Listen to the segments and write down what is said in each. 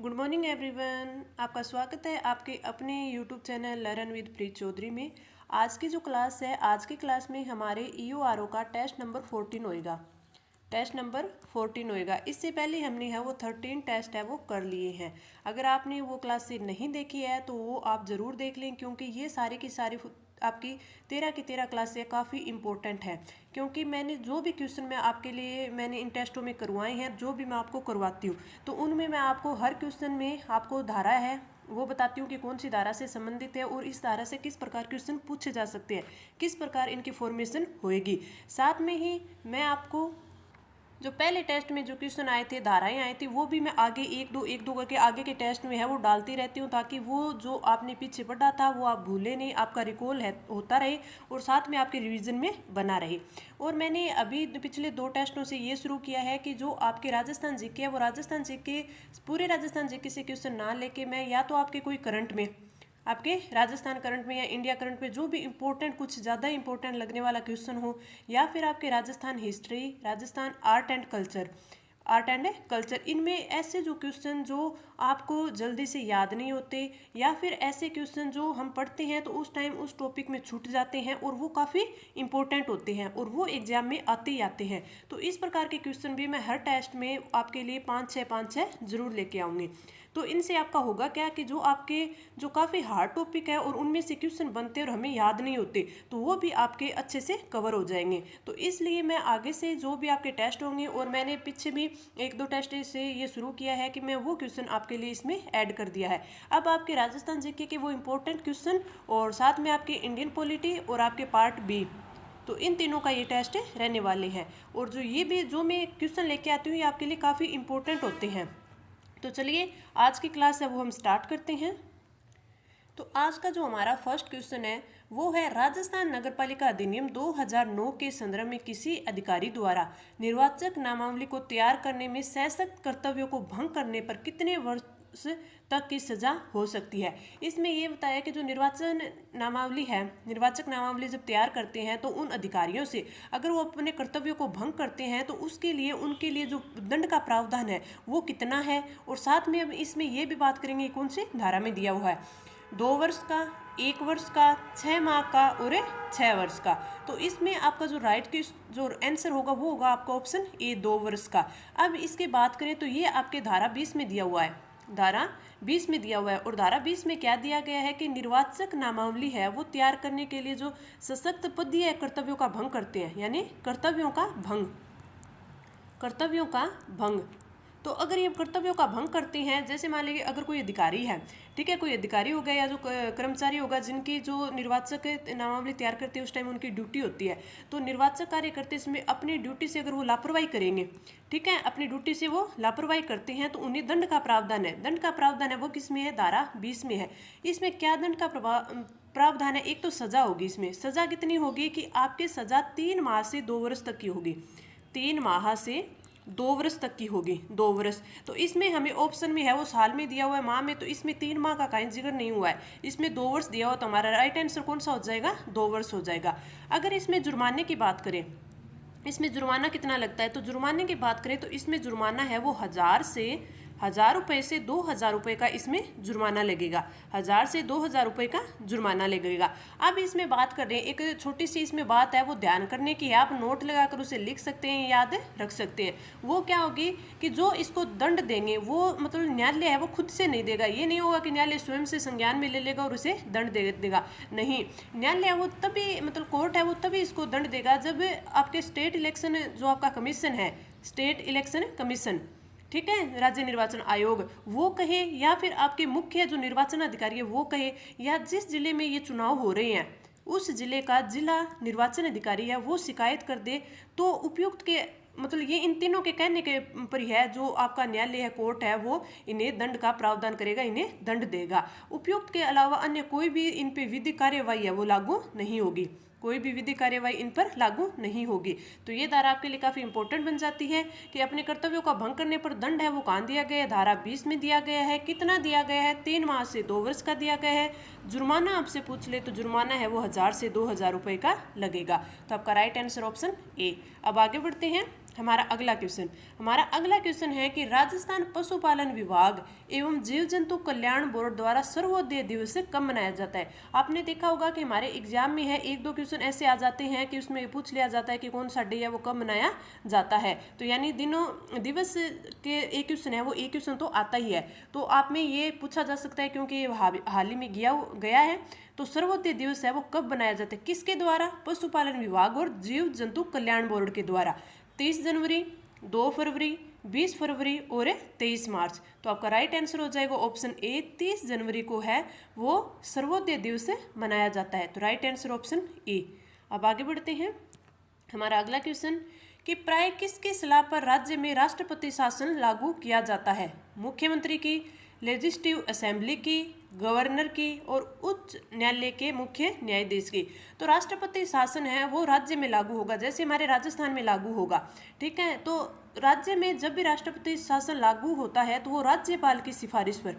Good morning everyone. आपका स्वागत है आपके अपने यूट्यूब चैनल लर्न विद प्रीत चौधरी में। आज की जो क्लास है, आज की क्लास में हमारे EORO का टेस्ट नंबर 14 होएगा। टेस्ट नंबर 14 होएगा। इससे पहले हमने है वो 13 टेस्ट है वो कर लिए हैं। अगर आपने वो क्लास से नहीं देखी है तो वो आप ज़रूर देख लें, क्योंकि ये सारे की सारी आपकी 13 की 13 क्लास से काफ़ी इंपॉर्टेंट है। क्योंकि मैंने जो भी क्वेश्चन मैं आपके लिए मैंने इन टेस्टों में करवाए हैं, जो भी मैं आपको करवाती हूँ, तो उनमें मैं आपको हर क्वेश्चन में आपको धारा है वो बताती हूँ कि कौन सी धारा से संबंधित है और इस धारा से किस प्रकार क्वेश्चन पूछे जा सकते हैं, किस प्रकार इनकी फॉर्मेशन होएगी। साथ में ही मैं आपको जो पहले टेस्ट में जो क्वेश्चन आए थे, धाराएं आई थी, वो भी मैं आगे एक दो करके आगे के टेस्ट में है वो डालती रहती हूँ, ताकि वो जो आपने पीछे पढ़ा था वो आप भूले नहीं, आपका रिकॉल है होता रहे और साथ में आपके रिवीजन में बना रहे। और मैंने अभी पिछले 2 टेस्टों से ये शुरू किया है कि जो आपके राजस्थान जीके है वो राजस्थान जीके पूरे राजस्थान जीके से क्वेश्चन ना लेके मैं या तो आपके कोई करंट में, आपके राजस्थान करंट में या इंडिया करंट में जो भी इंपॉर्टेंट, कुछ ज़्यादा इंपॉर्टेंट लगने वाला क्वेश्चन हो, या फिर आपके Rajasthan history, Rajasthan art and culture, इनमें ऐसे जो क्वेश्चन जो आपको जल्दी से याद नहीं होते, या फिर ऐसे क्वेश्चन जो हम पढ़ते हैं तो उस टाइम उस टॉपिक में छूट जाते हैं और वो काफ़ी इंपॉर्टेंट होते हैं और वो एग्जाम में आते ही आते हैं। तो इस प्रकार के क्वेश्चन भी मैं हर टेस्ट में आपके लिए 5-6 जरूर लेके आऊँगी। तो इनसे आपका होगा क्या कि जो आपके जो काफ़ी हार्ड टॉपिक है और उनमें से क्वेश्चन बनते हैं और हमें याद नहीं होते, तो वो भी आपके अच्छे से कवर हो जाएंगे। तो इसलिए मैं आगे से जो भी आपके टेस्ट होंगे, और मैंने पीछे भी 1-2 टेस्ट से ये शुरू किया है कि मैं वो क्वेश्चन आपके लिए इसमें ऐड कर दिया है। अब आपके राजस्थान जीके के वो इंपॉर्टेंट क्वेश्चन और साथ में आपके इंडियन पॉलिटी और आपके पार्ट बी, तो इन तीनों का ये टेस्ट रहने वाले हैं। और जो ये भी जो मैं क्वेश्चन लेके आती हूँ ये आपके लिए काफ़ी इंपॉर्टेंट होते हैं। तो चलिए आज की क्लास है वो हम स्टार्ट करते हैं। तो आज का जो हमारा फर्स्ट क्वेश्चन है वो है, राजस्थान नगरपालिका अधिनियम 2009 के संदर्भ में किसी अधिकारी द्वारा निर्वाचक नामावली को तैयार करने में सशक्त कर्तव्यों को भंग करने पर कितने वर्ष तक की सजा हो सकती है। इसमें ये बताया कि जो निर्वाचन नामावली है, निर्वाचक नामावली जब तैयार करते हैं तो उन अधिकारियों से अगर वो अपने कर्तव्यों को भंग करते हैं तो उसके लिए उनके लिए जो दंड का प्रावधान है वो कितना है। और साथ में अब इसमें ये भी बात करेंगे कौन सी धारा में दिया हुआ है, 2 वर्ष का, 1 वर्ष का, 6 माह का और 6 वर्ष का। तो इसमें आपका जो राइट की जो आंसर होगा वो होगा आपका ऑप्शन ए, 2 वर्ष का। अब इसके बात करें तो ये आपके धारा 20 में दिया हुआ है, धारा 20 में दिया हुआ है। और धारा 20 में क्या दिया गया है कि निर्वाचक नामावली है वो तैयार करने के लिए जो सशक्त पदीय कर्तव्यों का भंग करते हैं, यानी कर्तव्यों का भंग। तो अगर ये कर्तव्यों का भंग करते हैं, जैसे मान लीजिए अगर कोई अधिकारी है, ठीक है, कोई अधिकारी होगा या जो कर्मचारी होगा जिनकी जो निर्वाचक नामावली तैयार करते हैं उस टाइम उनकी ड्यूटी होती है, तो निर्वाचक कार्य करते समय अपनी ड्यूटी से अगर वो लापरवाही करेंगे, ठीक है, अपनी ड्यूटी से वो लापरवाही करते हैं तो उन्हें दंड का प्रावधान है। दंड का प्रावधान है वो किस में है, धारा 20 में है। इसमें क्या दंड का प्रावधान है, एक तो सजा होगी। इसमें सजा कितनी होगी कि आपकी सजा 3 माह से 2 वर्ष तक की होगी, 3 माह से 2 वर्ष तक की होगी, 2 वर्ष। तो इसमें हमें ऑप्शन में है वो साल में दिया हुआ है, माह में, तो इसमें 3 माह का कहीं जिक्र नहीं हुआ है, इसमें 2 वर्ष दिया हुआ, तो हमारा राइट आंसर कौन सा हो जाएगा, 2 वर्ष हो जाएगा। अगर इसमें जुर्माने की बात करें, इसमें जुर्माना कितना लगता है, तो जुर्माने की बात करें तो इसमें जुर्माना है वो 1000 रुपये से 2000 रुपये का इसमें जुर्माना लगेगा, 1000 से 2000 रुपये का जुर्माना लगेगा। अब इसमें बात कर रहे हैं, एक छोटी सी इसमें बात है वो ध्यान करने की है, आप नोट लगाकर उसे लिख सकते हैं, याद रख सकते हैं। वो क्या होगी कि जो इसको दंड देंगे वो मतलब न्यायालय है वो खुद से नहीं देगा। ये नहीं होगा कि न्यायालय स्वयं से संज्ञान में ले लेगा और उसे दंड दे देगा, नहीं, न्यायालय वो तभी मतलब कोर्ट है वो तभी इसको दंड देगा जब आपके स्टेट इलेक्शन जो आपका कमीशन है, स्टेट इलेक्शन कमीशन, ठीक है, राज्य निर्वाचन आयोग, वो कहे, या फिर आपके मुख्य जो निर्वाचन अधिकारी है वो कहे, या जिस जिले में ये चुनाव हो रहे हैं उस जिले का जिला निर्वाचन अधिकारी है वो शिकायत कर दे, तो उपयुक्त के मतलब ये इन तीनों के कहने के पर ही है, जो आपका न्यायालय है, कोर्ट है, वो इन्हें दंड का प्रावधान करेगा, इन्हें दंड देगा। उपयुक्त के अलावा अन्य कोई भी इन पे विधिक कार्यवाही है वो लागू नहीं होगी, कोई भी विधि कार्यवाही इन पर लागू नहीं होगी। तो ये धारा आपके लिए काफ़ी इंपॉर्टेंट बन जाती है कि अपने कर्तव्यों का भंग करने पर दंड है वो कहाँ दिया गया है, धारा 20 में दिया गया है। कितना दिया गया है, 3 माह से 2 वर्ष का दिया गया है। जुर्माना आपसे पूछ ले तो जुर्माना है वो 1000 से 2000 रुपये का लगेगा। तो आपका राइट आंसर ऑप्शन ए। अब आगे बढ़ते हैं हमारा अगला क्वेश्चन है कि राजस्थान पशुपालन विभाग एवं जीव जंतु कल्याण बोर्ड द्वारा सर्वोदय दिवस कब मनाया जाता है। आपने देखा होगा कि हमारे एग्जाम में है, एक दो क्वेश्चन ऐसे आ जाते हैं कि उसमें पूछ लिया जाता है कि कौन सा डे है वो कब मनाया जाता है। तो यानी दिवस के एक क्वेश्चन है वो एक क्वेश्चन तो आता ही है। तो आप में ये पूछा जा सकता है क्योंकि ये हाल ही में गया है। तो सर्वोदय दिवस है वो कब बनाया जाता है, किसके द्वारा, पशुपालन विभाग और जीव जंतु कल्याण बोर्ड के द्वारा। 30 जनवरी, 2 फरवरी, 20 फरवरी और 23 मार्च। तो आपका राइट आंसर हो जाएगा ऑप्शन ए, 30 जनवरी को है वो सर्वोदय दिवस मनाया जाता है। तो राइट आंसर ऑप्शन ए। अब आगे बढ़ते हैं। हमारा अगला क्वेश्चन कि प्राय किसकी सलाह पर राज्य में राष्ट्रपति शासन लागू किया जाता है। मुख्यमंत्री की, लेजिस्लेटिव असेंबली की, गवर्नर की और उच्च न्यायालय के मुख्य न्यायाधीश की। तो राष्ट्रपति शासन है वो राज्य में लागू होगा, जैसे हमारे राजस्थान में लागू होगा। ठीक है, तो राज्य में जब भी राष्ट्रपति शासन लागू होता है तो वो राज्यपाल की सिफारिश पर,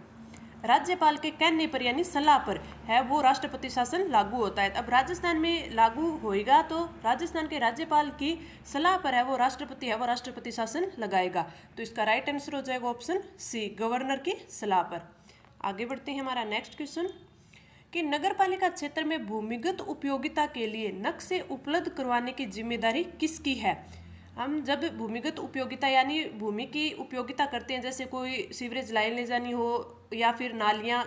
राज्यपाल के कहने पर यानी सलाह पर है वो राष्ट्रपति शासन लागू होता है। अब राजस्थान में लागू होएगा तो राजस्थान के राज्यपाल की सलाह पर है वो राष्ट्रपति शासन लगाएगा। तो इसका राइट आंसर हो जाएगा ऑप्शन सी, गवर्नर की सलाह पर। आगे बढ़ते हैं। हमारा नेक्स्ट क्वेश्चन कि नगरपालिका क्षेत्र में भूमिगत उपयोगिता के लिए नक्शे उपलब्ध करवाने की जिम्मेदारी किसकी है। हम जब भूमिगत उपयोगिता यानी भूमि की उपयोगिता करते हैं, जैसे कोई सीवरेज लाइन ले जानी हो या फिर नालियाँ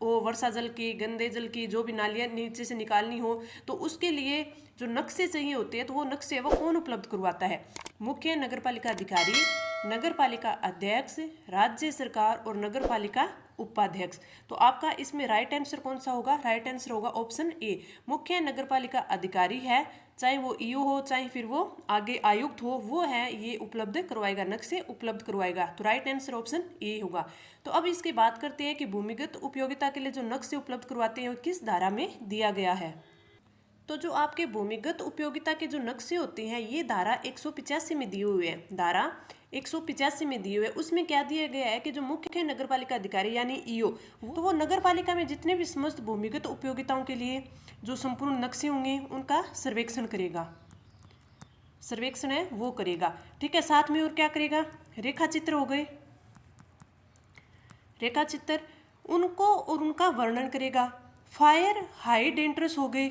हो, वर्षा जल की, गंदे जल की जो भी नालियाँ नीचे से निकालनी हो, तो उसके लिए जो नक्शे चाहिए होते हैं तो वो नक्शे वो कौन उपलब्ध करवाता है। मुख्य नगरपालिका अधिकारी, नगरपालिका अध्यक्ष, राज्य सरकार और नगरपालिका उपाध्यक्ष। तो आपका इसमें राइट आंसर कौन सा होगा, राइट आंसर होगा ऑप्शन ए, मुख्य नगरपालिका अधिकारी है, चाहे वो ईओ हो चाहे फिर वो आगे आयुक्त हो, वो है ये उपलब्ध करवाएगा, नक्शे उपलब्ध करवाएगा। तो राइट आंसर ऑप्शन ए होगा। तो अब इसकी बात करते हैं कि भूमिगत उपयोगिता के लिए जो नक्शे उपलब्ध करवाते हैं वो किस धारा में दिया गया है। तो जो आपके भूमिगत उपयोगिता के जो नक्शे होते हैं ये धारा 185 में दिए हुए हैं, धारा 185 में दिए हुए। उसमें क्या दिया गया है कि जो मुख्य नगरपालिका अधिकारी यानी ईओ, तो वो नगरपालिका में जितने भी समस्त भूमिगत उपयोगिताओं के लिए जो संपूर्ण नक्शे होंगे उनका सर्वेक्षण करेगा, सर्वेक्षण है वो करेगा। ठीक है, साथ में और क्या करेगा, रेखा चित्र हो गए, रेखा चित्र उनको और उनका वर्णन करेगा। फायर हाइडेंट्रस हो गए,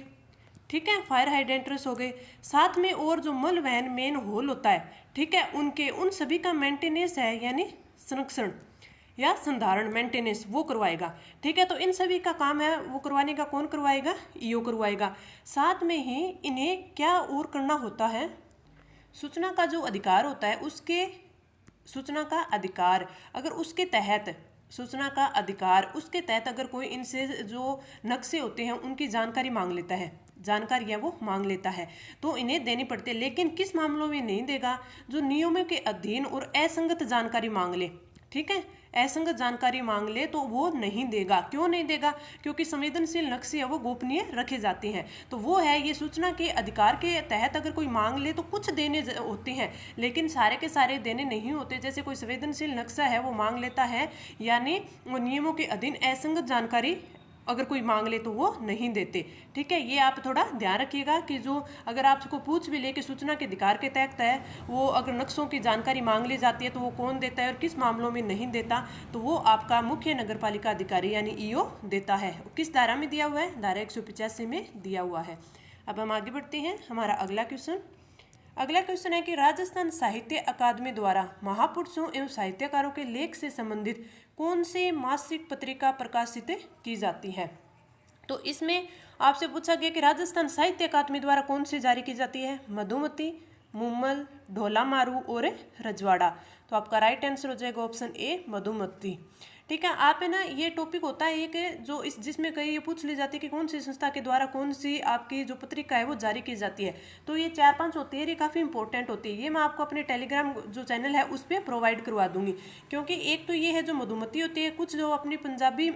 ठीक है, फायर हाइडेंट्रस हो गए। साथ में और जो मल वहन मेन होल होता है, ठीक है, उनके उन सभी का मेंटेनेंस है यानी संरक्षण या संधारण, मेंटेनेंस वो करवाएगा। ठीक है, तो इन सभी का काम है वो करवाने का कौन करवाएगा, ईओ करवाएगा। साथ में ही इन्हें क्या और करना होता है, सूचना का जो अधिकार होता है उसके, सूचना का अधिकार अगर उसके तहत, सूचना का अधिकार उसके तहत अगर कोई इनसे जो नक्शे होते हैं उनकी जानकारी मांग लेता है, जानकारी है वो मांग लेता है तो इन्हें देनी पड़ती है। लेकिन किस मामलों में नहीं देगा, जो नियमों के अधीन और असंगत जानकारी मांग ले, ठीक है, असंगत जानकारी मांग ले तो वो नहीं देगा। क्यों नहीं देगा, क्योंकि संवेदनशील नक्शे है वो गोपनीय रखे जाते हैं। तो वो है ये सूचना के अधिकार के तहत अगर कोई मांग ले तो कुछ देने होते हैं लेकिन सारे के सारे देने नहीं होते। जैसे कोई संवेदनशील नक्शा है वो मांग लेता है यानी वो नियमों के अधीन असंगत जानकारी अगर कोई मांग ले तो वो नहीं देते। ठीक है, ये आप थोड़ा ध्यान रखिएगा कि जो अगर आपको पूछ भी ले कि सूचना के अधिकार के तहत है वो अगर नक्शों की जानकारी मांग ली जाती है तो वो कौन देता है और किस मामलों में नहीं देता, तो वो आपका मुख्य नगरपालिका अधिकारी यानी ईओ देता है। किस धारा में दिया हुआ है, धारा 185 में दिया हुआ है। अब हम आगे बढ़ते हैं। हमारा अगला क्वेश्चन है कि राजस्थान साहित्य अकादमी द्वारा महापुरुषों एवं साहित्यकारों के लेख से संबंधित कौन सी मासिक पत्रिका प्रकाशित की जाती है। तो इसमें आपसे पूछा गया कि राजस्थान साहित्य अकादमी द्वारा कौन सी जारी की जाती है, मधुमती, मुम्मल, ढोला मारू और रजवाड़ा। तो आपका राइट आंसर हो जाएगा ऑप्शन ए, मधुमती। ठीक है, आप है ना, ये टॉपिक होता है एक जो इस जिसमें कहीं ये पूछ ली जाती है कि कौन सी संस्था के द्वारा कौन सी आपकी जो पत्रिका है वो जारी की जाती है। तो ये 4-5 होती है, ये काफ़ी इंपॉर्टेंट होती है। ये मैं आपको अपने टेलीग्राम जो चैनल है उस पर प्रोवाइड करवा दूंगी, क्योंकि एक तो ये है जो मधुमती होती है, कुछ जो अपनी पंजाबी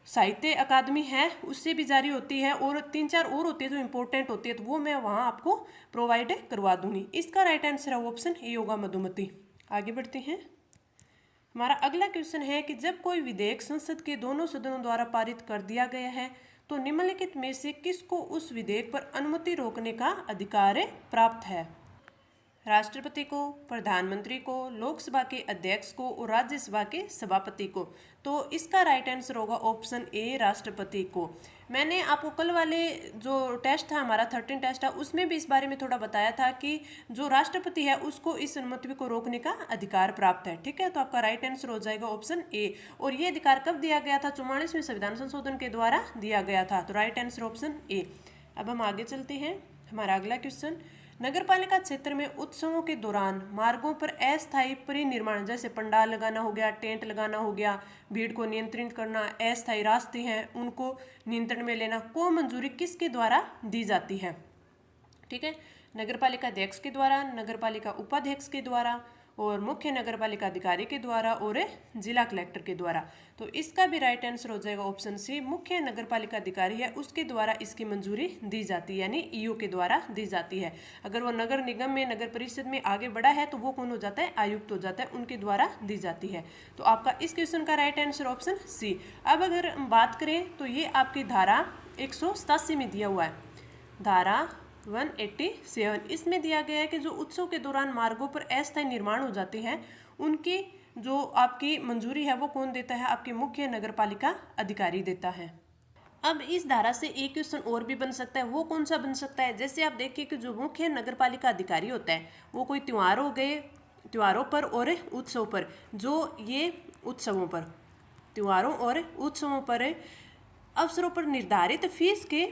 साहित्य अकादमी है उससे भी जारी होती है और 3-4 और होती है जो इंपॉर्टेंट होती है, तो वो मैं वहाँ आपको प्रोवाइड करवा दूंगी। इसका राइट आंसर है ऑप्शन ए होगा, मधुमती। आगे बढ़ते हैं। हमारा अगला क्वेश्चन है कि जब कोई विधेयक संसद के दोनों सदनों द्वारा पारित कर दिया गया है तो निम्नलिखित में से किसको उस विधेयक पर अनुमति रोकने का अधिकार प्राप्त है। राष्ट्रपति को, प्रधानमंत्री को, लोकसभा के अध्यक्ष को और राज्यसभा के सभापति को। तो इसका राइट आंसर होगा ऑप्शन ए, राष्ट्रपति को। मैंने आपको कल वाले जो टेस्ट था हमारा 13 टेस्ट था उसमें भी इस बारे में थोड़ा बताया था कि जो राष्ट्रपति है उसको इस अनुमति को रोकने का अधिकार प्राप्त है। ठीक है, तो आपका राइट आंसर हो जाएगा ऑप्शन ए। और ये अधिकार कब दिया गया था? 44वें संविधान संशोधन के द्वारा दिया गया था। तो राइट आंसर ऑप्शन ए। अब हम आगे चलते हैं। हमारा अगला क्वेश्चन, नगरपालिका क्षेत्र में उत्सवों के दौरान मार्गों पर अस्थायी परिनिर्माण, जैसे पंडाल लगाना हो गया, टेंट लगाना हो गया, भीड़ को नियंत्रित करना, अस्थायी रास्ते हैं उनको नियंत्रण में लेना, को मंजूरी किसके द्वारा दी जाती है? ठीक है, नगरपालिका अध्यक्ष के द्वारा, नगरपालिका उपाध्यक्ष के द्वारा और मुख्य नगरपालिका अधिकारी के द्वारा और जिला कलेक्टर के द्वारा। तो इसका भी राइट आंसर हो जाएगा ऑप्शन सी, मुख्य नगरपालिका अधिकारी है उसके द्वारा इसकी मंजूरी दी जाती है, यानी ईओ के द्वारा दी जाती है। अगर वो नगर निगम में, नगर परिषद में आगे बढ़ा है तो वो कौन हो जाता है? आयुक्त हो जाता है, उनके द्वारा दी जाती है। तो आपका इस क्वेश्चन का राइट आंसर ऑप्शन सी। अब अगर हम बात करें तो ये आपकी धारा 187 में दिया हुआ है, धारा 187, इसमें दिया गया है कि जो उत्सव के दौरान मार्गों पर अस्थायी निर्माण हो जाते हैं उनकी जो आपकी मंजूरी है वो कौन देता है? आपके मुख्य नगरपालिका अधिकारी देता है। अब इस धारा से एक क्वेश्चन और भी बन सकता है, वो कौन सा बन सकता है? जैसे आप देखिए कि जो मुख्य नगरपालिका अधिकारी होता है वो कोई त्यौहार हो गए, त्योहारों पर और उत्सव पर, जो ये उत्सवों पर, त्योहारों और उत्सवों पर अवसरों पर निर्धारित फीस के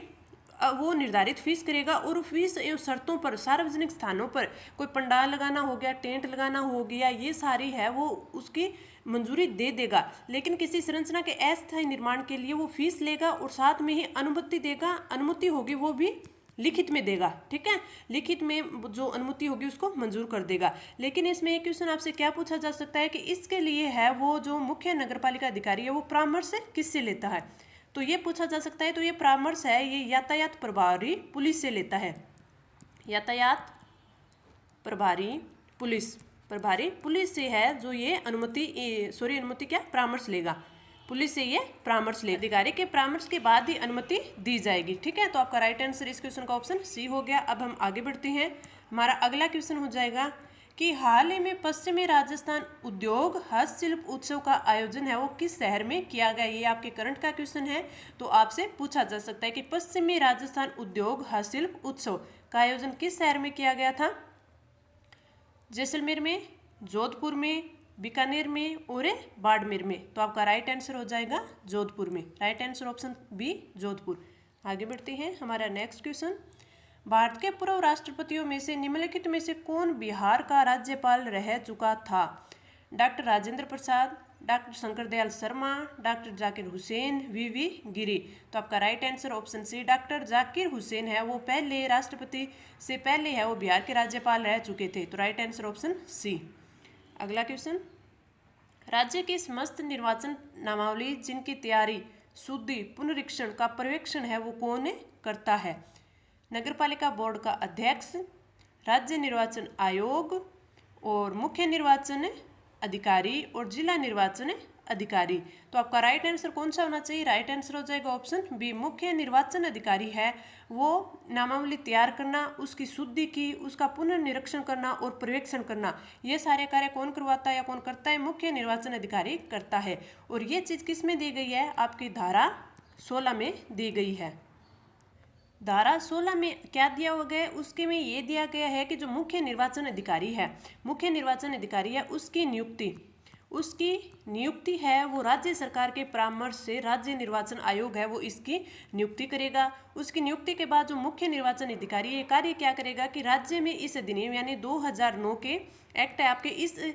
वो निर्धारित फीस करेगा और फीस एवं शर्तों पर सार्वजनिक स्थानों पर कोई पंडाल लगाना हो गया, टेंट लगाना हो गया, ये सारी है वो उसकी मंजूरी दे देगा। लेकिन किसी संरचना के अस्थायी निर्माण के लिए वो फीस लेगा और साथ में ही अनुमति देगा, अनुमति होगी वो भी लिखित में देगा। ठीक है, लिखित में जो अनुमति होगी उसको मंजूर कर देगा। लेकिन इसमें एक क्वेश्चन आपसे क्या पूछा जा सकता है कि इसके लिए है वो जो मुख्य नगरपालिका अधिकारी है वो परामर्श किससे लेता है? तो ये पूछा जा सकता है। तो ये परामर्श है ये यातायात प्रभारी पुलिस से लेता है, यातायात प्रभारी पुलिस से है जो ये अनुमति क्या परामर्श लेगा, पुलिस से ये परामर्श ले, अधिकारी के परामर्श के बाद ही अनुमति दी जाएगी। ठीक है, तो आपका राइट आंसर इस क्वेश्चन का ऑप्शन सी हो गया। अब हम आगे बढ़ते हैं। हमारा अगला क्वेश्चन हो जाएगा कि हाल ही में पश्चिमी राजस्थान उद्योग हस्तशिल्प उत्सव का आयोजन है वो किस शहर में किया गया? ये आपके करंट का क्वेश्चन है, तो आपसे पूछा जा सकता है कि पश्चिमी राजस्थान उद्योग हस्तशिल्प उत्सव का आयोजन किस शहर में किया गया था? जैसलमेर में, जोधपुर में, बीकानेर में और बाड़मेर में। तो आपका राइट आंसर हो जाएगा जोधपुर में। Right answer option B, Jodhpur. आगे बढ़ते हैं। हमारा नेक्स्ट क्वेश्चन, भारत के पूर्व राष्ट्रपतियों में से निम्नलिखित में से कौन बिहार का राज्यपाल रह चुका था? Doctor Rajendra Prasad, doctor Shankar Dayal Sharma, doctor Zakir Hussain, V V Giri. तो आपका right answer option C, doctor Zakir Hussain है वो पहले राष्ट्रपति से पहले है वो बिहार के राज्यपाल रह चुके थे। तो राइट आंसर ऑप्शन सी। अगला क्वेश्चन, राज्य की समस्त निर्वाचन नामावली जिनकी तैयारी, शुद्धि, पुनरीक्षण का पर्यवेक्षण है वो कौन करता है? नगरपालिका बोर्ड का अध्यक्ष, राज्य निर्वाचन आयोग और मुख्य निर्वाचन अधिकारी और जिला निर्वाचन अधिकारी। तो आपका राइट आंसर कौन सा होना चाहिए? राइट आंसर हो जाएगा ऑप्शन बी, मुख्य निर्वाचन अधिकारी है वो नामावली तैयार करना, उसकी शुद्धि की, उसका पुनर्निरीक्षण करना और पर्यवेक्षण करना, ये सारे कार्य कौन करवाता है या कौन करता है? मुख्य निर्वाचन अधिकारी करता है। और ये चीज़ किस में दी गई है? आपकी धारा 16 में दी गई है। धारा 16 में क्या दिया हुआ गया है? उसके में ये दिया गया है कि जो मुख्य निर्वाचन अधिकारी है उसकी नियुक्ति है वो राज्य सरकार के परामर्श से राज्य निर्वाचन आयोग है वो इसकी नियुक्ति करेगा। उसकी नियुक्ति के बाद जो मुख्य निर्वाचन अधिकारी ये कार्य क्या करेगा कि राज्य में इस अधिनियम यानी 2009 के एक्ट है आपके, इस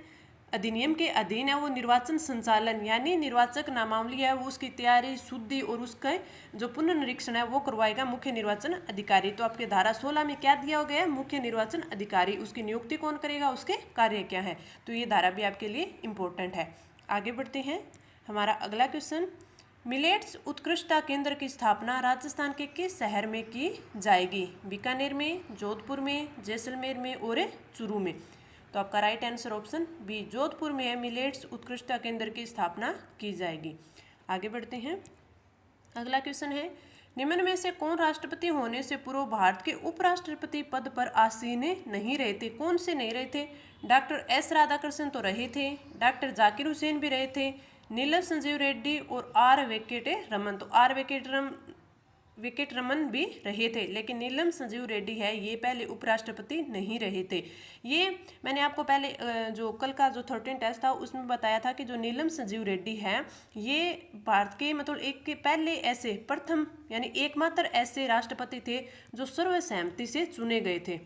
अधिनियम के अधीन है वो निर्वाचन संचालन यानी निर्वाचक नामावली है वो उसकी तैयारी, शुद्धि और उसका जो पुनर्निरीक्षण है वो करवाएगा मुख्य निर्वाचन अधिकारी। तो आपके धारा 16 में क्या दिया गया है? मुख्य निर्वाचन अधिकारी, उसकी नियुक्ति कौन करेगा, उसके कार्य क्या है। तो ये धारा भी आपके लिए इम्पोर्टेंट है। आगे बढ़ते हैं। हमारा अगला क्वेश्चन, मिलेट्स उत्कृष्टता केंद्र की स्थापना राजस्थान के किस शहर में की जाएगी? बीकानेर में, जोधपुर में, जैसलमेर में और चूरू में। तो आपका right answer option B, Jodhpur में है मिलेट्स उत्कृष्टता केंद्र की स्थापना की जाएगी। आगे बढ़ते हैं। अगला क्वेश्चन है, निम्न में से कौन राष्ट्रपति होने से पूर्व भारत के उपराष्ट्रपति पद पर आसीन नहीं रहे थे? कौन से नहीं रहे थे? डॉक्टर एस राधाकृष्णन तो रहे थे, डॉक्टर जाकिर हुसैन भी रहे थे, नीलम संजीव रेड्डी और आर वेंकटे रमन। तो आर विकेट रमन भी रहे थे, लेकिन नीलम संजीव रेड्डी है ये पहले उपराष्ट्रपति नहीं रहे थे। ये मैंने आपको पहले जो कल का जो 13 टेस्ट था उसमें बताया था कि जो नीलम संजीव रेड्डी है ये भारत के मतलब एक के पहले ऐसे प्रथम यानी एकमात्र ऐसे राष्ट्रपति थे जो सर्वसहमति से चुने गए थे।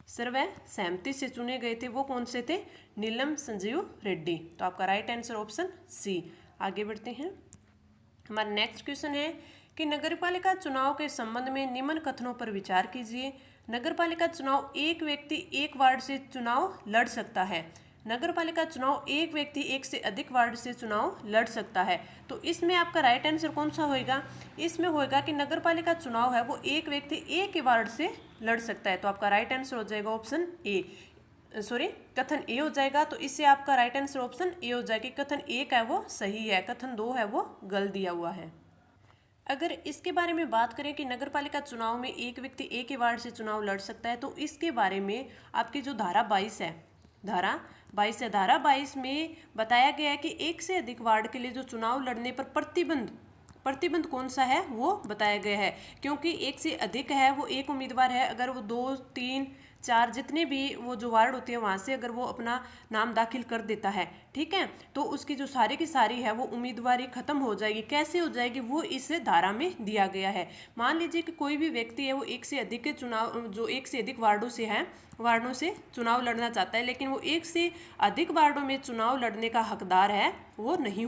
सर्वसहमति से चुने गए थे वो कौन से थे? नीलम संजीव रेड्डी। तो आपका राइट आंसर ऑप्शन सी। आगे बढ़ते हैं। हमारा नेक्स्ट क्वेश्चन है कि नगरपालिका चुनाव के संबंध में निम्न कथनों पर विचार कीजिए। नगरपालिका चुनाव एक व्यक्ति एक वार्ड से चुनाव लड़ सकता है। नगरपालिका चुनाव एक व्यक्ति एक से अधिक वार्ड से चुनाव लड़ सकता है। तो इसमें आपका राइट आंसर कौन सा होएगा? इसमें होएगा कि नगरपालिका चुनाव है वो एक व्यक्ति एक ही वार्ड से लड़ सकता है। तो आपका राइट आंसर हो जाएगा ऑप्शन ए, सॉरी कथन ए हो जाएगा। तो इससे आपका राइट आंसर ऑप्शन ए हो जाएगा। कथन एक है वो सही है, कथन 2 है वो गलत दिया हुआ है। अगर इसके बारे में बात करें कि नगरपालिका चुनाव में एक व्यक्ति एक ही वार्ड से चुनाव लड़ सकता है, तो इसके बारे में आपकी जो धारा 22 है, धारा 22 में बताया गया है कि एक से अधिक वार्ड के लिए जो चुनाव लड़ने पर प्रतिबंध कौन सा है वो बताया गया है। क्योंकि एक से अधिक है वो एक उम्मीदवार है, अगर वो 2, 3, 4 जितने भी वो जो वार्ड होती है वहाँ से अगर वो अपना नाम दाखिल कर देता है, ठीक है, तो उसकी जो सारी की सारी है वो उम्मीदवारी खत्म हो जाएगी। कैसे हो जाएगी वो इस धारा में दिया गया है। मान लीजिए कि कोई भी व्यक्ति है वो एक से अधिक के चुनाव जो एक से अधिक वार्डों से चुनाव लड़ना चाहता है, लेकिन वो एक से अधिक वार्डों में चुनाव लड़ने का हकदार है वो नहीं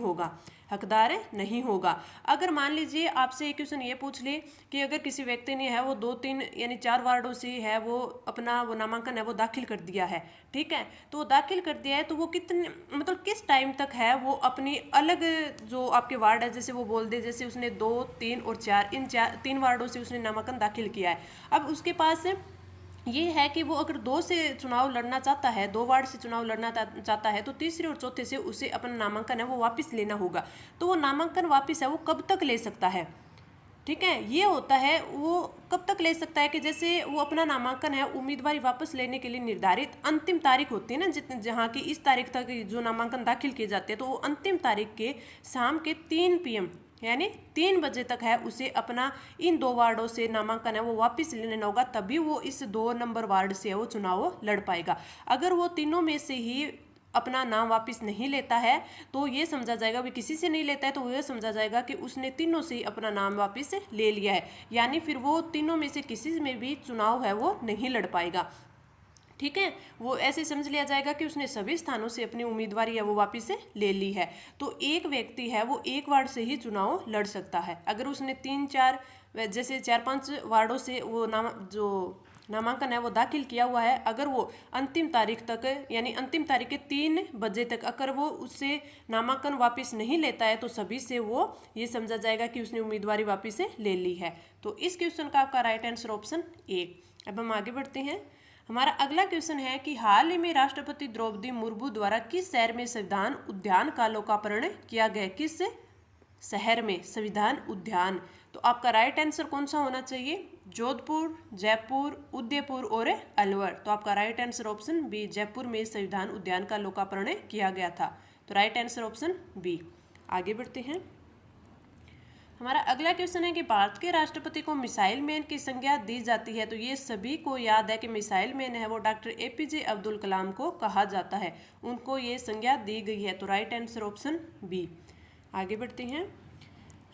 होगा। अगर मान लीजिए आपसे एक क्वेश्चन ये पूछ ले कि अगर किसी व्यक्ति ने है वो 2, 3 यानी 4 वार्डों से है वो अपना वो नामांकन है वो दाखिल कर दिया है, ठीक है, तो वो दाखिल कर दिया है तो वो कितने मतलब किस टाइम तक है वो अपनी अलग जो आपके वार्ड है जैसे वो बोल दे जैसे उसने 2, 3 और 4 इन 3 वार्डों से उसने नामांकन दाखिल किया है। अब उसके पास ये है कि वो अगर 2 से चुनाव लड़ना चाहता है, 2 वार्ड से चुनाव लड़ना चाहता है, तो तीसरे और चौथे से उसे अपना नामांकन है वो वापस लेना होगा। तो वो नामांकन वापस है वो कब तक ले सकता है? ठीक है, ये होता है वो कब तक ले सकता है कि जैसे वो अपना नामांकन है उम्मीदवारी वापस लेने के लिए निर्धारित अंतिम तारीख होती है ना, जहाँ की इस तारीख तक जो नामांकन दाखिल किए जाते हैं, तो वो अंतिम तारीख के शाम के 3 PM यानी 3 बजे तक है उसे अपना इन 2 वार्डों से नामांकन है वो वापस लेना होगा, तभी वो इस 2 नंबर वार्ड से है वो चुनाव लड़ पाएगा। अगर वो तीनों में से ही अपना नाम वापस नहीं लेता है तो ये समझा जाएगा, भी किसी से नहीं लेता है तो ये समझा जाएगा कि उसने तीनों से ही अपना नाम वापस ले लिया है, यानी फिर वो तीनों में से किसी में भी चुनाव है वो नहीं लड़ पाएगा। ठीक है, वो ऐसे समझ लिया जाएगा कि उसने सभी स्थानों से अपनी उम्मीदवारी है वो वापस से ले ली है। तो एक व्यक्ति है वो एक वार्ड से ही चुनाव लड़ सकता है। अगर उसने 3-4 जैसे 4-5 वार्डों से वो नामांकन है वो दाखिल किया हुआ है, अगर वो अंतिम तारीख तक यानी अंतिम तारीख के 3 बजे तक अगर वो उससे नामांकन वापस नहीं लेता है तो सभी से वो ये समझा जाएगा कि उसने उम्मीदवारी वापस से ले ली है। तो इस क्वेश्चन का आपका राइट आंसर ऑप्शन ए। अब हम आगे बढ़ते हैं। हमारा अगला क्वेश्चन है कि हाल ही में राष्ट्रपति द्रौपदी मुर्मू द्वारा किस शहर में संविधान उद्यान का लोकार्पण किया गया? किस शहर में संविधान उद्यान? तो आपका राइट आंसर कौन सा होना चाहिए? जोधपुर, जयपुर, उदयपुर और अलवर। तो आपका right answer option B, Jaipur में संविधान उद्यान का लोकार्पण किया गया था। तो राइट आंसर ऑप्शन बी। आगे बढ़ते हैं। हमारा अगला क्वेश्चन है कि भारत के राष्ट्रपति को मिसाइल मैन की संज्ञा दी जाती है। तो ये सभी को याद है कि मिसाइल मैन है वो डॉक्टर APJ अब्दुल कलाम को कहा जाता है, उनको ये संज्ञा दी गई है। तो राइट आंसर ऑप्शन बी। आगे बढ़ते हैं।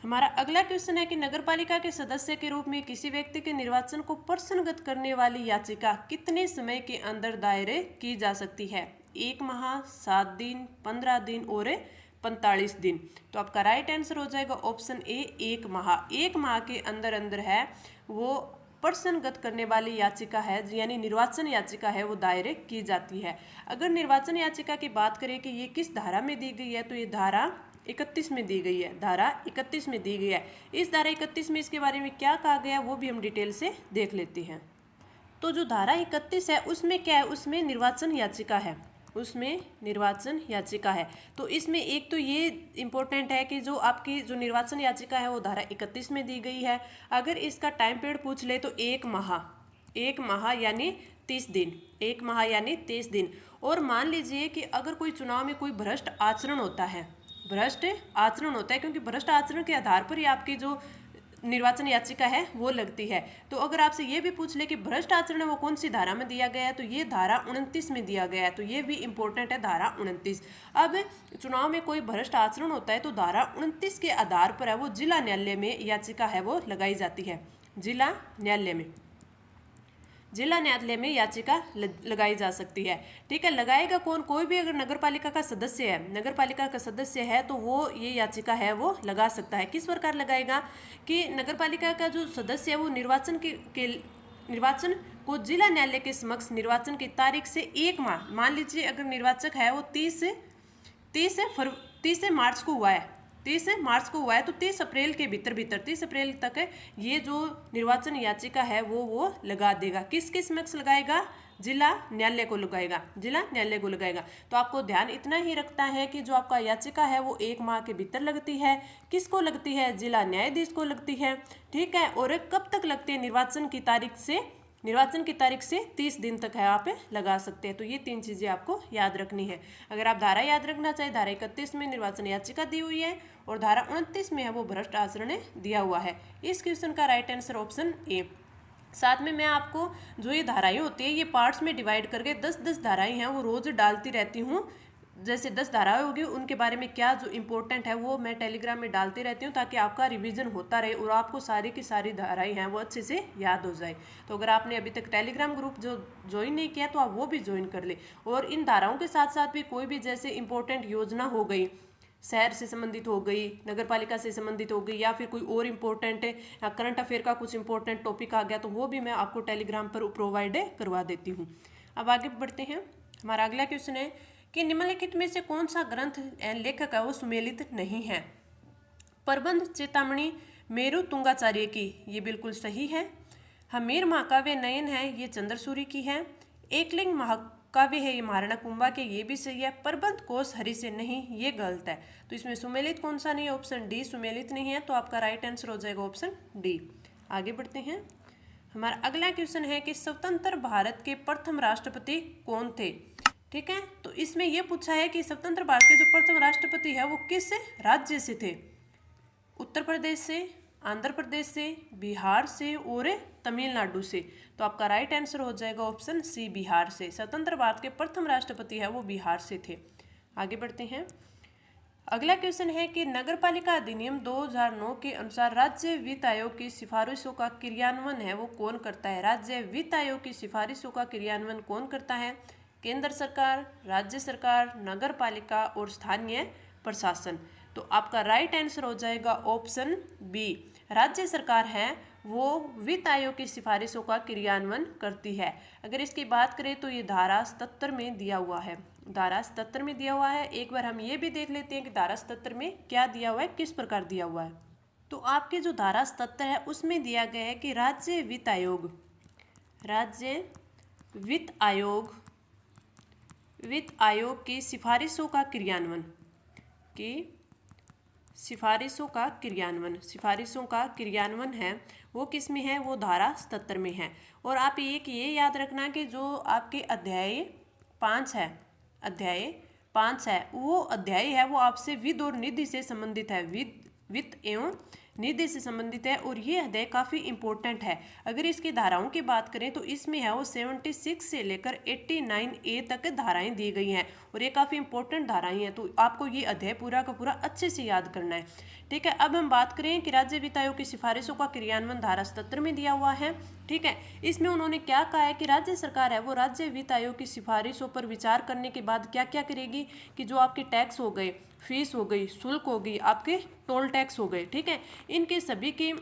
हमारा अगला क्वेश्चन है कि नगरपालिका के सदस्य के रूप में किसी व्यक्ति के निर्वाचन को प्रश्नगत करने वाली याचिका कितने समय के अंदर दायर की जा सकती है? 1 माह, 7 दिन, 15 दिन और 45 दिन। तो आपका राइट आंसर हो जाएगा ऑप्शन ए, 1 माह। 1 माह के अंदर है वो प्रश्नगत करने वाली याचिका है यानी निर्वाचन याचिका है वो दायर की जाती है। अगर निर्वाचन याचिका की बात करें कि ये किस धारा में दी गई है, तो ये धारा 31 में दी गई है। धारा 31 में दी गई है। इस धारा 31 में इसके बारे में क्या कहा गया वो भी हम डिटेल से देख लेते हैं। तो जो धारा 31 है उसमें क्या है, उसमें निर्वाचन याचिका है। उसमें निर्वाचन याचिका है। तो इसमें एक तो ये इम्पोर्टेंट है कि जो आपकी जो निर्वाचन याचिका है वो धारा 31 में दी गई है। अगर इसका टाइम पीरियड पूछ ले तो 1 माह यानी 30 दिन, 1 माह यानी 30 दिन। और मान लीजिए कि अगर कोई चुनाव में कोई भ्रष्ट आचरण होता है, क्योंकि भ्रष्ट आचरण के आधार पर ही आपकी जो निर्वाचन याचिका है वो लगती है। तो अगर आपसे ये भी पूछ ले कि भ्रष्ट आचरण है वो कौन सी धारा में दिया गया है, तो ये धारा 29 में दिया गया है। तो ये भी इंपॉर्टेंट है, धारा 29। अब चुनाव में कोई भ्रष्ट आचरण होता है तो धारा 29 के आधार पर है वो जिला न्यायालय में याचिका है वो लगाई जाती है। जिला न्यायालय में याचिका लगाई जा सकती है। ठीक है, लगाएगा कौन? कोई भी अगर नगर पालिका का सदस्य है तो वो ये याचिका है वो लगा सकता है। किस प्रकार लगाएगा कि नगर पालिका का जो सदस्य है वो निर्वाचन को जिला न्यायालय के समक्ष निर्वाचन की तारीख से 1 माह, मान लीजिए अगर निर्वाचक है वो 30 मार्च को हुआ है, 30 अप्रैल के भीतर 30 अप्रैल तक ये जो निर्वाचन याचिका है वो लगा देगा। किसके समक्ष लगाएगा? जिला न्यायालय को लगाएगा। तो आपको ध्यान इतना ही रखना है कि जो आपका याचिका है वो 1 माह के भीतर लगती है। किसको लगती है? जिला न्यायाधीश को लगती है। ठीक है, और कब तक लगती है? निर्वाचन की तारीख से 30 दिन तक है आप लगा सकते हैं। तो ये 3 चीज़ें आपको याद रखनी है। अगर आप धारा याद रखना चाहे, धारा 31 में निर्वाचन याचिका दी हुई है और धारा 29 में है वो भ्रष्ट आचरण दिया हुआ है। इस क्वेश्चन का राइट आंसर ऑप्शन ए। साथ में मैं आपको जो ये धाराएं होती है ये पार्ट्स में डिवाइड करके 10-10 धाराएं हैं वो रोज डालती रहती हूँ। जैसे 10 धाराएं होगी उनके बारे में क्या जो इम्पोर्टेंट है वो मैं टेलीग्राम में डालती रहती हूँ ताकि आपका रिवीजन होता रहे और आपको सारी की सारी धाराएं हैं वो अच्छे से याद हो जाए। तो अगर आपने अभी तक टेलीग्राम ग्रुप जो ज्वाइन नहीं किया तो आप वो भी ज्वाइन कर ले। और इन धाराओं के साथ साथ भी कोई भी जैसे इंपॉर्टेंट योजना हो गई, शहर से संबंधित हो गई, नगर पालिका से संबंधित हो गई, या फिर कोई और इम्पोर्टेंट या करंट अफेयर का कुछ इंपॉर्टेंट टॉपिक आ गया तो वो भी मैं आपको टेलीग्राम पर प्रोवाइड करवा देती हूँ। अब आगे बढ़ते हैं। हमारा अगला क्वेश्चन है कि निम्नलिखित में से कौन सा ग्रंथ लेखक है वो सुमेलित नहीं है? प्रबंध चेतामणि मेरु तुंगाचार्य की, ये बिल्कुल सही है। हमीर महाकाव्य नयन है, ये चंद्रसूरी की है। एकलिंग महाकाव्य है, ये महाराणा कुंभा के, ये भी सही है। प्रबंध कोश हरि से नहीं, ये गलत है। तो इसमें सुमेलित कौन सा नहीं है? ऑप्शन डी सुमेलित नहीं है। तो आपका राइट आंसर हो जाएगा ऑप्शन डी। आगे बढ़ते हैं। हमारा अगला क्वेश्चन है कि स्वतंत्र भारत के प्रथम राष्ट्रपति कौन थे? ठीक है, तो इसमें यह पूछा है कि स्वतंत्र भारत के जो प्रथम राष्ट्रपति है वो किस राज्य से थे? उत्तर प्रदेश से, आंध्र प्रदेश से, बिहार से और तमिलनाडु से। तो आपका राइट आंसर हो जाएगा ऑप्शन सी बिहार से। स्वतंत्र भारत के प्रथम राष्ट्रपति है वो बिहार से थे। आगे बढ़ते हैं। अगला क्वेश्चन है कि नगरपालिका अधिनियम 2009 के अनुसार राज्य वित्त आयोग की सिफारिशों का क्रियान्वयन है वो कौन करता है? राज्य वित्त आयोग की सिफारिशों का क्रियान्वयन कौन करता है? केंद्र सरकार, राज्य सरकार, नगर पालिका और स्थानीय प्रशासन। तो आपका राइट आंसर हो जाएगा ऑप्शन बी। राज्य सरकार है वो वित्त आयोग की सिफारिशों का क्रियान्वयन करती है। अगर इसकी बात करें तो ये धारा 77 में दिया हुआ है। एक बार हम ये भी देख लेते हैं कि धारा 77 में क्या दिया हुआ है, किस प्रकार दिया हुआ है। तो आपके जो धारा 77 है उसमें दिया गया है कि राज्य वित्त आयोग की सिफारिशों का क्रियान्वयन है वो किस में है? वो धारा 77 में है। और आप ये याद रखना कि जो आपके अध्याय 5 है वो अध्याय है वो आपसे वित्त और निधि से संबंधित है, वित्त एवं निधि से संबंधित है। और ये अध्याय काफ़ी इंपॉर्टेंट है। अगर इसकी धाराओं की बात करें तो इसमें है वो 76 से लेकर 89A तक धाराएं दी गई हैं और ये काफ़ी इंपॉर्टेंट धाराएं हैं। तो आपको ये अध्याय पूरा का पूरा अच्छे से याद करना है। ठीक है, अब हम बात करें कि राज्य वित्त आयोग की सिफारिशों का क्रियान्वयन धारा 77 में दिया हुआ है। ठीक है, इसमें उन्होंने क्या कहा है कि राज्य सरकार है वो राज्य वित्त आयोग की सिफारिशों पर विचार करने के बाद क्या क्या करेगी कि जो आपके टैक्स हो गए, फीस हो गई, शुल्क हो गई, आपके टोल टैक्स हो गए, ठीक है, इनके सभी की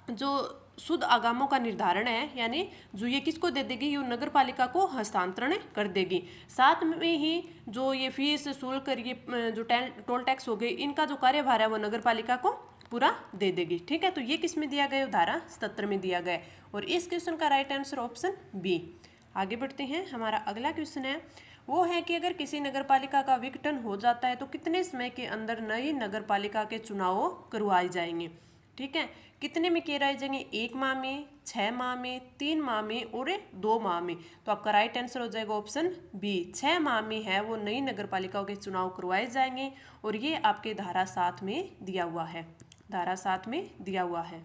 जो शुद्ध आगामों का निर्धारण है, यानी जो ये किसको दे देगी? ये नगर पालिका को हस्तांतरण कर देगी। साथ में ही जो ये फीस, शुल्क, ये जो टोल टैक्स हो गई, इनका जो कार्यभार है वो नगर पालिका को पूरा दे देगी। ठीक है, तो ये किस में दिया गया? धारा 77 में दिया गया। और इस क्वेश्चन का राइट आंसर ऑप्शन बी। आगे बढ़ते हैं। हमारा अगला क्वेश्चन है वो है कि अगर किसी नगरपालिका का विघटन हो जाता है तो कितने समय के अंदर नई नगरपालिका के चुनाव करवाए जाएंगे। ठीक है, कितने में कराए जाएंगे, 1 माह में, 6 माह में, 3 माह में और 2 माह में। तो आपका राइट आंसर हो जाएगा ऑप्शन बी, 6 माह में है वो नई नगरपालिकाओं के चुनाव करवाए जाएंगे। और ये आपके धारा 7 में दिया हुआ है, धारा 7 में दिया हुआ है।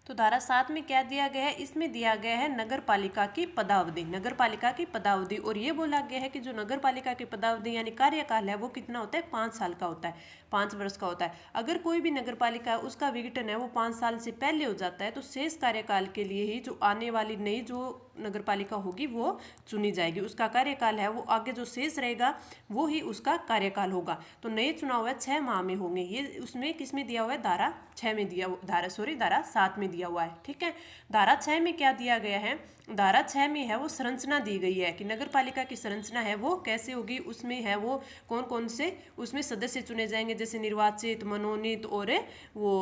तो धारा 7 में क्या दिया गया है, इसमें दिया गया है नगरपालिका की पदावधि, नगरपालिका की पदावधि। और ये बोला गया है कि जो नगरपालिका की पदावधि यानी कार्यकाल है वो कितना होता है, 5 साल का होता है, 5 वर्ष का होता है। अगर कोई भी नगरपालिका है उसका विघटन है वो 5 साल से पहले हो जाता है तो शेष कार्यकाल के लिए ही जो आने वाली नई जो नगरपालिका होगी वो चुनी जाएगी, उसका कार्यकाल है वो आगे जो शेष रहेगा वो ही उसका कार्यकाल होगा। तो नए चुनाव है 6 माह में होंगे, ये उसमें किस में दिया हुआ है, धारा 6 में दिया, धारा 7 में दिया हुआ है। ठीक है, धारा 6 में क्या दिया गया है, धारा 6 में है वो संरचना दी गई है कि नगरपालिका की संरचना है वो कैसे होगी, उसमें है वो कौन कौन से उसमें सदस्य चुने जाएंगे, जैसे निर्वाचित, मनोनीत और वो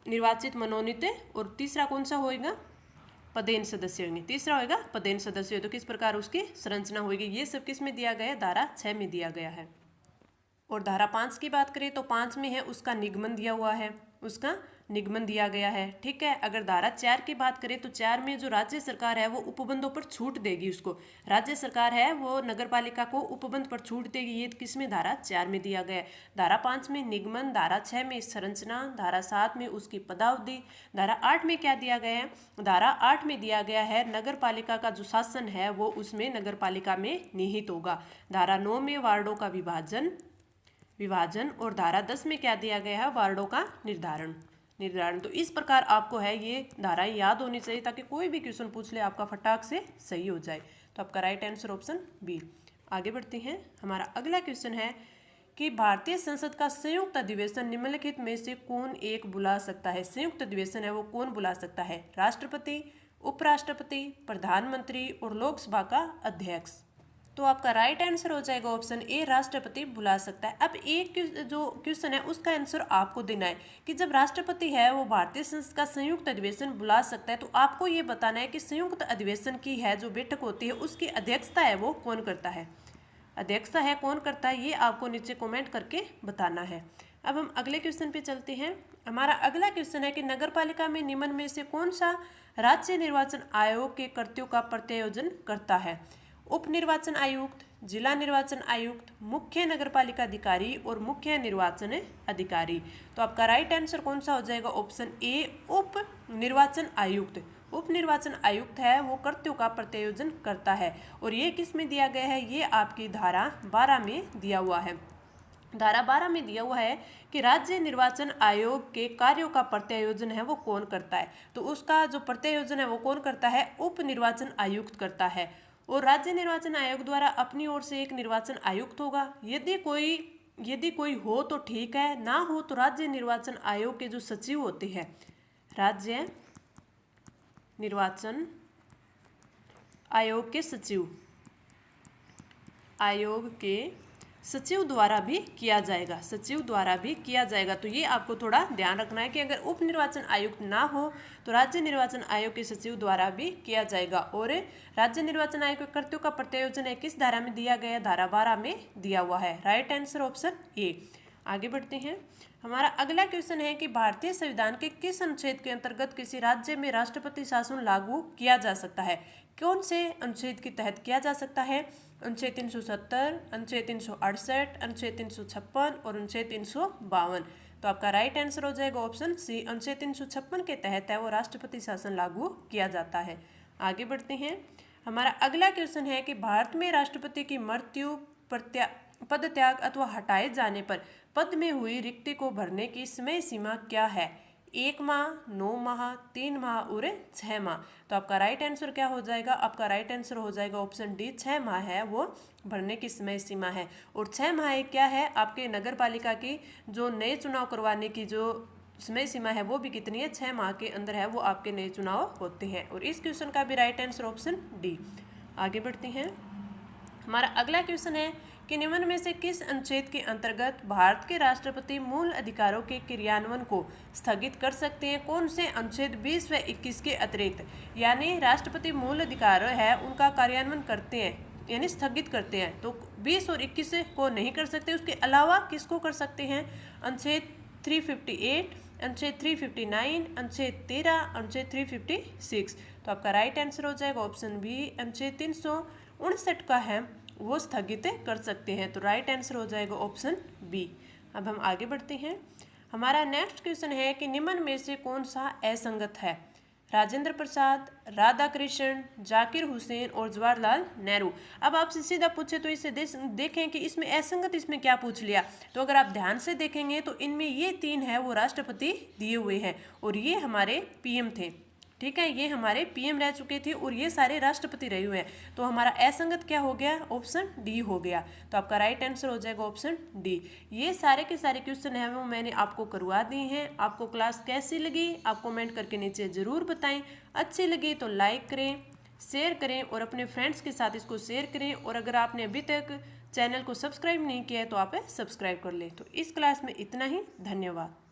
निर्वाचित, मनोनीत और तीसरा कौन सा होएगा, पदेन सदस्य होंगे, तीसरा होगा पदेन सदस्य। तो किस प्रकार उसकी संरचना होगी, ये सब किस में दिया गया है, धारा 6 में दिया गया है। और धारा 5 की बात करें तो 5 में है उसका निगमन दिया हुआ है, उसका निगमन दिया गया है। ठीक है, अगर धारा 4 की बात करें तो 4 में जो राज्य सरकार है वो उपबंधों पर छूट देगी, उसको राज्य सरकार है वो नगरपालिका को उपबंध पर छूट देगी, ये किस में, धारा 4 में दिया गया है। धारा 5 में निगमन, धारा 6 में संरचना, धारा 7 में उसकी पदावधि। धारा 8 में क्या दिया गया है, धारा 8 में दिया गया है नगरपालिका का जो शासन है वो उसमें नगरपालिका में निहित होगा। धारा 9 में वार्डों का विभाजन और धारा 10 में क्या दिया गया है, वार्डों का निर्धारण। तो इस प्रकार आपको है ये धाराएं याद होनी चाहिए ताकि कोई भी क्वेश्चन पूछ ले आपका फटाक से सही हो जाए। तो आपका राइट आंसर ऑप्शन बी। आगे बढ़ते हैं, हमारा अगला क्वेश्चन है कि भारतीय संसद का संयुक्त अधिवेशन निम्नलिखित में से कौन एक बुला सकता है। संयुक्त अधिवेशन है वो कौन बुला सकता है, राष्ट्रपति, उपराष्ट्रपति, प्रधानमंत्री और लोकसभा का अध्यक्ष। तो आपका राइट आंसर हो जाएगा ऑप्शन ए, राष्ट्रपति बुला सकता है। अब एक जो क्वेश्चन है उसका आंसर आपको देना है कि जब राष्ट्रपति है वो भारतीय संसद का संयुक्त अधिवेशन बुला सकता है तो आपको ये बताना है कि संयुक्त अधिवेशन की है जो बैठक होती है उसकी अध्यक्षता है वो कौन करता है, अध्यक्षता है कौन करता है, ये आपको नीचे कमेंट करके बताना है। अब हम अगले क्वेश्चन पे चलते हैं। हमारा अगला क्वेश्चन है कि नगरपालिका में निम्न में से कौन सा राज्य निर्वाचन आयोग के कर्तव्यों का प्रत्यायोजन करता है, उप निर्वाचन आयुक्त, जिला निर्वाचन आयुक्त, मुख्य नगरपालिका अधिकारी और मुख्य निर्वाचन अधिकारी। तो आपका राइट आंसर कौन सा हो जाएगा, ऑप्शन ए, उप निर्वाचन आयुक्त। उप निर्वाचन आयुक्त है वो कर्तव्यों का प्रत्यायोजन करता है। और ये किस में दिया गया है, ये आपकी धारा 12 में दिया हुआ है। धारा 12 में दिया हुआ है कि राज्य निर्वाचन आयोग के कार्यों का प्रत्यायोजन है वो कौन करता है। तो उसका जो प्रत्यायोजन है वो कौन करता है, उप निर्वाचन आयुक्त करता है। और राज्य निर्वाचन आयोग द्वारा अपनी ओर से एक निर्वाचन आयुक्त होगा, यदि कोई हो तो ठीक है, ना हो तो राज्य निर्वाचन आयोग के जो सचिव होते हैं, राज्य निर्वाचन आयोग के सचिव द्वारा भी किया जाएगा, तो ये आपको थोड़ा ध्यान रखना है कि अगर उप निर्वाचन आयुक्त ना हो तो राज्य निर्वाचन आयोग के सचिव द्वारा भी किया जाएगा। और राज्य निर्वाचन आयोग के कर्तव्यों का प्रत्यायोजन है किस धारा में दिया गया है, धारा 12 में दिया हुआ है। Right answer option A. आगे बढ़ते हैं, हमारा अगला क्वेश्चन है कि भारतीय संविधान के किस अनुच्छेद के अंतर्गत किसी राज्य में राष्ट्रपति शासन लागू किया जा सकता है, कौन से अनुच्छेद के तहत किया जा सकता है, अनुच्छेद 370, अनुच्छेद 368, अनुच्छेद 356 और अनुच्छेद 352। तो आपका राइट आंसर हो जाएगा ऑप्शन सी, अनुच्छेद 356 के तहत है वो राष्ट्रपति शासन लागू किया जाता है। आगे बढ़ते हैं, हमारा अगला क्वेश्चन है कि भारत में राष्ट्रपति की मृत्यु, पद त्याग अथवा हटाए जाने पर पद में हुई रिक्ति को भरने की समय सीमा क्या है, 1 माह, 9 माह, 3 माह और 6 माह। तो आपका राइट आंसर क्या हो जाएगा, आपका राइट आंसर हो जाएगा ऑप्शन डी, 6 माह है वो भरने की समय सीमा है। और 6 माह क्या है, आपके नगर पालिका की जो नए चुनाव करवाने की जो समय सीमा है वो भी कितनी है, 6 माह के अंदर है वो आपके नए चुनाव होते हैं। और इस क्वेश्चन का भी राइट आंसर ऑप्शन डी। आगे बढ़ते हैं, हमारा अगला क्वेश्चन है कि निम्न में से किस अनुच्छेद के अंतर्गत भारत के राष्ट्रपति मूल अधिकारों के क्रियान्वयन को स्थगित कर सकते हैं, कौन से अनुच्छेद 20 व 21 के अतिरिक्त, यानी राष्ट्रपति मूल अधिकार है उनका कार्यान्वयन करते हैं यानी स्थगित करते हैं। तो 20 और 21 को नहीं कर सकते। उसके अलावा किसको कर सकते हैं? अनुच्छेद 358, अनुच्छेद 359, अनुच्छेद 13, अनुच्छेद 356। तो आपका राइट आंसर हो जाएगा ऑप्शन बी, अनुच्छेद 359 का है वो स्थगित कर सकते हैं। तो राइट आंसर हो जाएगा ऑप्शन बी। अब हम आगे बढ़ते हैं। हमारा नेक्स्ट क्वेश्चन है कि निम्न में से कौन सा असंगत है? राजेंद्र प्रसाद, राधा कृष्ण, जाकिर हुसैन और जवाहरलाल नेहरू। अब आपसे सीधा पूछे तो इसे देखें कि इसमें असंगत इसमें क्या पूछ लिया। तो अगर आप ध्यान से देखेंगे तो इनमें ये 3 है वो राष्ट्रपति दिए हुए हैं और ये हमारे पीएम थे। ठीक है, ये हमारे पीएम रह चुके थे और ये सारे राष्ट्रपति रहे हुए हैं। तो हमारा असंगत क्या हो गया? ऑप्शन डी हो गया। तो आपका राइट आंसर हो जाएगा ऑप्शन डी। ये सारे के सारे क्वेश्चन हैं वो मैंने आपको करवा दिए हैं। आपको क्लास कैसी लगी आप कमेंट करके नीचे ज़रूर बताएं। अच्छी लगी तो लाइक करें, शेयर करें और अपने फ्रेंड्स के साथ इसको शेयर करें। और अगर आपने अभी तक चैनल को सब्सक्राइब नहीं किया है तो आप सब्सक्राइब कर लें। तो इस क्लास में इतना ही। धन्यवाद।